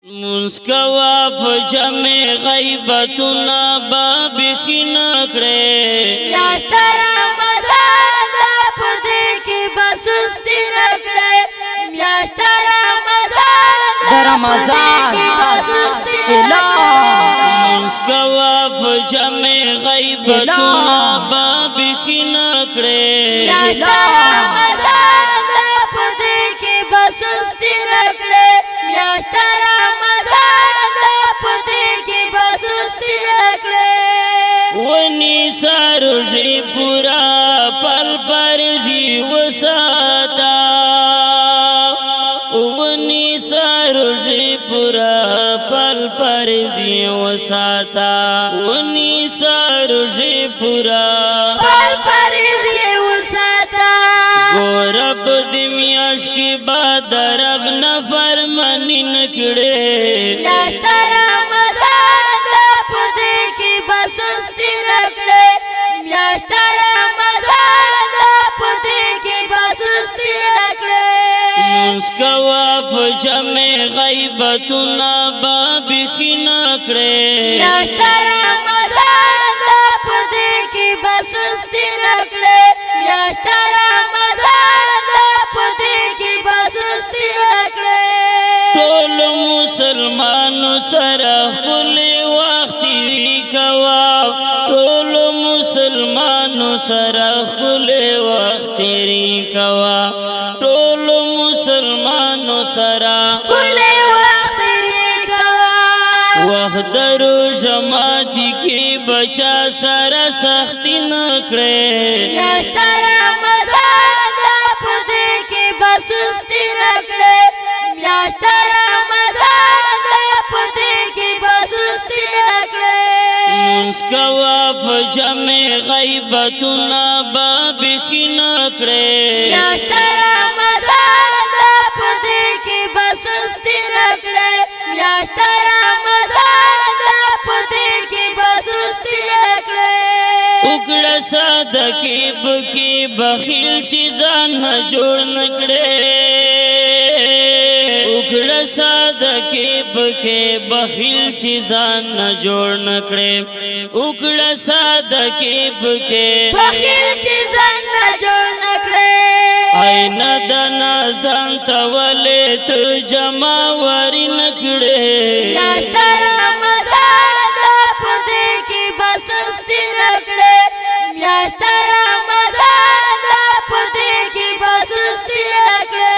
مسکوا فجمع غیبتنا بابخی نکڑے میاشتہ رمضان پدے کی بسستی نکڑے میاشتہ رمضان کی بسستی نکڑے مسکوا فجمع غیبتنا بابخی نکڑے میاشتہ رمضان پدے کی بسستی نکڑے میاشتہ رمضان پدے کی بسستی نکڑے ونی ساروشی پورا پل پرزی وساتا ونی ساروشی پورا پل پرزی وساتا ونی ساروشی پورا پل پرزی وساتا رب دمیاش کی باد رب نفرمانی نکڑے میاشتہ رمضان پدے کی بسستی نکڑے میاشتہ رمضان پدے کی بسستی نکڑے مسکوا فجمع غیبتنا بابخی نکڑے میاشتہ رمضان پدے کی بسستی نکڑے میاشتہ رمضان پدے کی بسستی نکڑے ټول مسلمانو سره خپل وخت تیری کوا ټول مسلمانو سره خپل وخت تیری کوا ټول مسلمانو سره خپل وخت تیری کوا وخت درو جماعت کی بچا سره سختی نکړي میاشتہ رمضان پدے کی بسستی نکڑے میاشتہ رمضان پدے کی بسستی نکڑے مسکوا فجمع غیبتنا بابخی نکڑے میاشتہ رمضان پدے کی بسستی نکڑے میاشتہ رمضان پدے کی بسستی نکڑے اکڑا صدقی بکی بخیل چیزان جوڑ نکڑے اکڑا صدقی بکی بخیل چیزان جوڑ نکڑے اکڑا صدقی بکی بخیل چیزن نہ جوڑ نکڑے این دنا سانتولی تو جمع واری نکڑے میاشتہ رمضان پدے کی بسستی نکڑے میاشتہ رمضان پدے کی بسستی نکڑے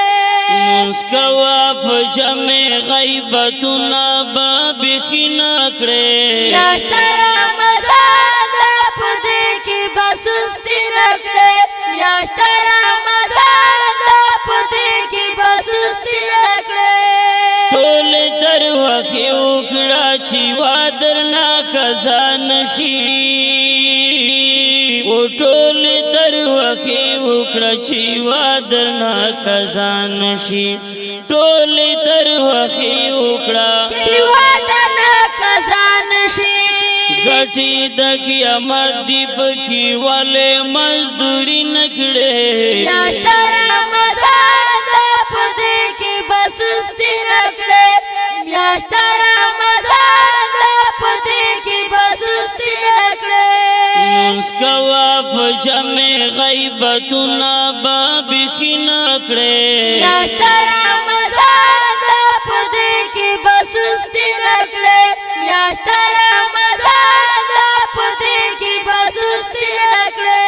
مسکوا فجمع غیبتنا بابخی نکڑے میاشتہ رمضان پدے کی بسستی نکڑے میاشتہ رمضان پدے کی بسستی نکڑے ټول تر وخی وکړه چې وادر نا کزان شي او ټول تر وخی وکړه چې وادر نا کزان شي ټول تر وخی وکړه چې وطن کزان شي غټي د قیامت دی پکې والے مزدوری نکړي میاشتہ رمضان پدے کی بسستی نکڑے میاشتہ رمضان پدے کی بسستی نکڑے مسکوا فجمع غیبتنا بابخی نکڑے میاشتہ رمضان پدے کی بسستی نکڑے میاشتہ رمضان پدے کی بسستی نکڑے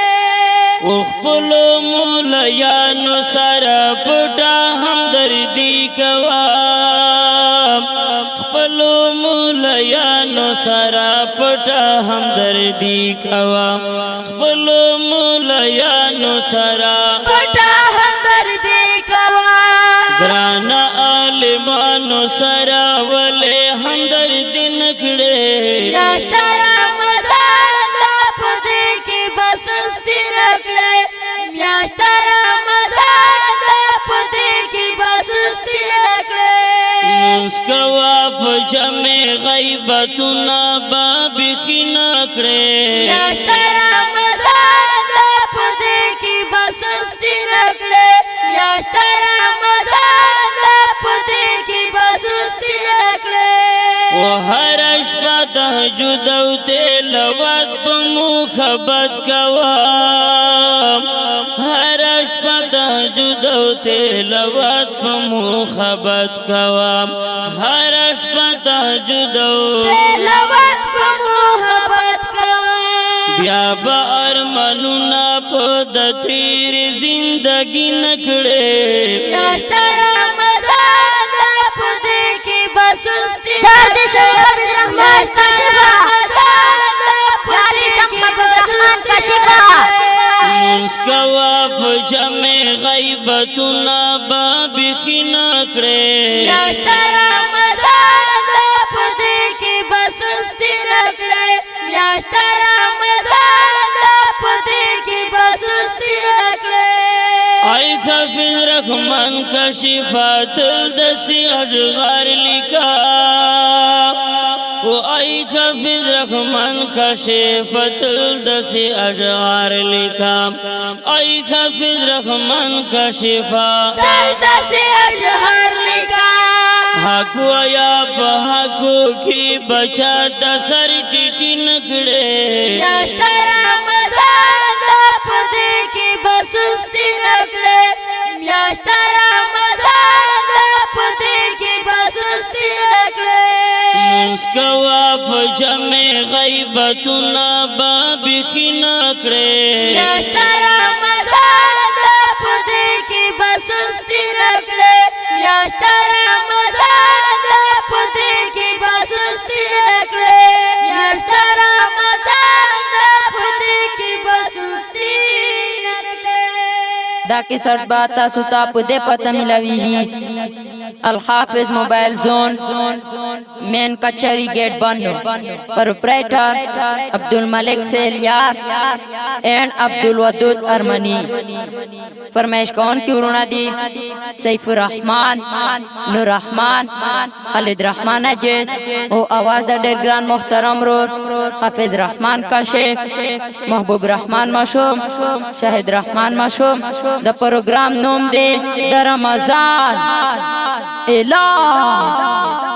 خپلو مولیانو سره پټه همدردي کوا خپلو مولیانو سره پټه همدردي کوا خپلو مولیانو سره پټه همدردي کوا ګران عالمانو سره ولې همدردي نکړې میاشتہ رمضان پدے کی بسستی نکڑے میاشتہ رمضان پدے کی بسستی نکڑے مسکوا فجمع غیبتنا بابخی نکڑے میاشتہ رمضان پدے کی بسستی نکڑے میاشتہ رمضان پدے کی بسستی نکڑے شپه تهجد او تلاوت په مخبت کوم هر شپه تهجد او تلاوت په مخبت کوم هر شپه تهجد او تلاوت په محبت کوم بیا به ارمانونه په د تیر زندګي نکړې میاشته رمضان ده په دې کې به سستي نکړې میاشته رمضان ده په دې کې به سستي نکړې مونږ کوا په جمع غیبتونه به بیخي نکړې میاشته رمضان ده په دې کې به سستي نکړې میاشته رمضان ده په دې کې به سستي نکړې ای حافظ رحمان کشفات الدسی اشغار لکا و ای حافظ رحمان کشفات الدسی اشغار لکا ای حافظ رحمان کشفات الدسی اشغار لکا حق ویا په حقو کی بچا د سر ټیټی نکړې میاشته رمضان ده په دې کې به سستي نکړې میاشته رمضان ده په دې کې به سستي نکړې مونږ کوا په جمع غیبتونه به بیخي نکړې میاشته رمضان ده په دې کې به سستي نکړې میاشته رمضان ده په دې کې به سستي نکړې میاشته رمضان ده په دې کې به سستي نکړې دا کیسټ با تاسو ته په دې پته ملاويږي الحافظ موبایل زون مین کچری گیٹ بند پروپرائٹر عبدالملک سیلیار اینڈ عبدالودود ارمنی فرمائش کون کی ورونه دي سیف الرحمن نور رحمان خالد رحمان اجز او आवाज د ډېر ګران محترم رور حافظ رحمان کاشف محبوب رحمان مشوم شاهد رحمان مشوم د پروګرام نوم دی د رمضان اعلان